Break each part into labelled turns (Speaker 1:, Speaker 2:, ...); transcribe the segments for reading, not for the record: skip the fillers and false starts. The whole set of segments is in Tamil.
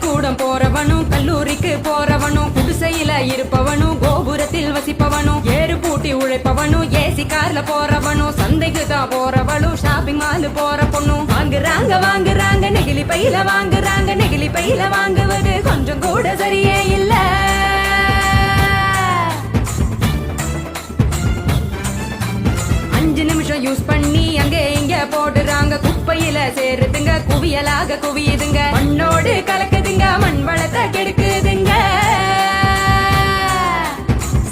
Speaker 1: பள்ளிக்கூடம் போறவனும் கல்லூரிக்கு போறவனும் குடிசையில இருப்பவனும் கோபுரத்தில் வசிப்பவனும் ஏறு பூட்டி உழைப்பவனும் ஏசி கார்ல போறவனும் சந்தைக்கு தான் போறவளும் ஷாப்பிங் மால் போற பொண்ணும் வாங்குறாங்க நெகிழி பையில வாங்குறாங்க நெகிழி பையில வாங்குவது கொஞ்சம் கூட சரியே இல்ல. 5 நிமிஷம் யூஸ் பண்ணி அங்க இங்க போடுறாங்க குப்பையில சேருதுங்க குவியலாக குவியுதுங்க மண்ணோடு கலக்குதுங்க மண் வளத்தை கெடுக்குதுங்க.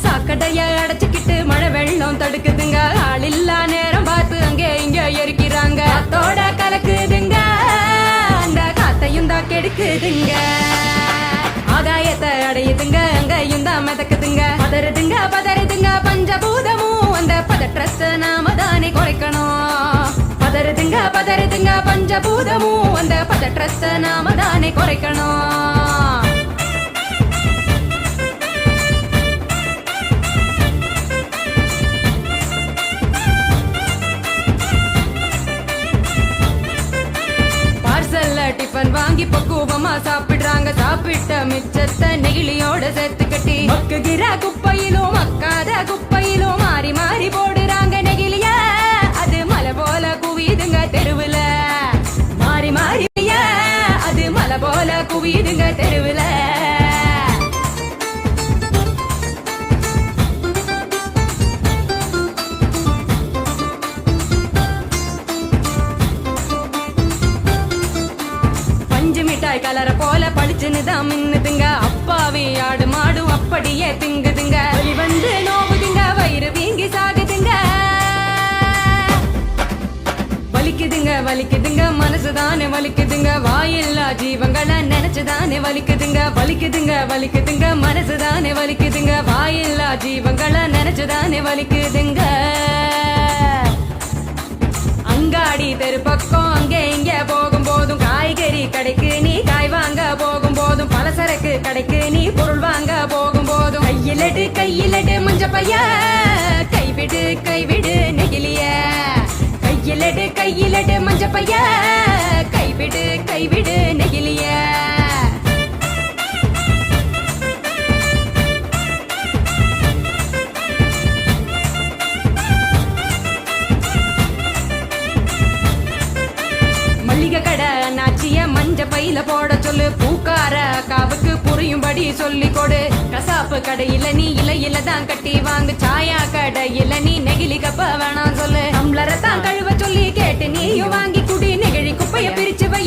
Speaker 1: சாக்கடைய அடைச்சுக்கிட்டு மழை வெள்ளம் தடுக்குதுங்க ஆள் இல்லா நேரம் பார்த்து அங்க இங்க எரிக்கிறாங்க காத்தோட கலக்குதுங்க அந்த காத்தையும் தான் கெடுக்குதுங்க. ஆகாயத்தை அடையுதுங்க அங்கையும் தான் மிதக்குதுங்க பதறுதுங்க பஞ்சபூதமும் அந்த பதற்றத்தை நாம தானே குறைக்கணும். பதறுதுங்க பஞ்சபூதமும் அந்த பதற்றத்தை நாம தானே குறைக்கணும். டிஃபன் வாங்கி பக்குவமா சாப்பிடுறாங்க சாப்பிட்ட மிச்சத்தை நெகிழியோட சேர்த்து கட்டி மக்குகிற குப்பையிலும் மக்காத குப்பையிலும் மாறி மாறி போடுறாங்க நெகிழிய அது மலை போல குவியுதுங்க தெருவுல மாறி மாறி அது மலை போல குவியுதுங்க தெருவுல. மிட்டாய் கலர போல பளிச்சுன்னு தான் மின்னுதுங்க அப்பாவி ஆடு மாடும் அப்படியே திங்குதுங்க வலி வந்து நோவுதுங்க வயிறு வீங்கி சாகுதுங்க வலிக்குதுங்க மனசுதானே வலிக்குதுங்க வாயில்லா ஜீவங்களை நினைச்சுதானே வலிக்குதுங்க மனசுதானே வலிக்குதுங்க வாயில்லா ஜீவங்களை நினைச்சுதானே வலிக்குதுங்க. அங்காடி தெரு பக்கம் அங்கே இங்க போகும் போதும் காய்கறி கடைக்கு நீ காய் வாங்க போகும் போதும் பலசரக்கு கடைக்கு நீ பொருள் வாங்க போகும் போதும் கையிலடு மஞ்ச பைய கைவிடு நெகிழிய கையிலடு மஞ்ச பைய கைவிடு நெகிழிய. கடை நாச்சிய மஞ்ச பையில போட சொல்லு பூக்கார காவுக்கு புரியும்படி சொல்லி கொடு கசாப்பு கடையில நீ இலையில தான் கட்டி வாங்கு சாயா கடையில நீ நெகிழி கப்ப வேணாம் சொல்லு டம்ளரை தான் கழுவ சொல்லி கேட்டு நீயும் வாங்கி குடி நெகிழி குப்பைய பிரிச்சு வை.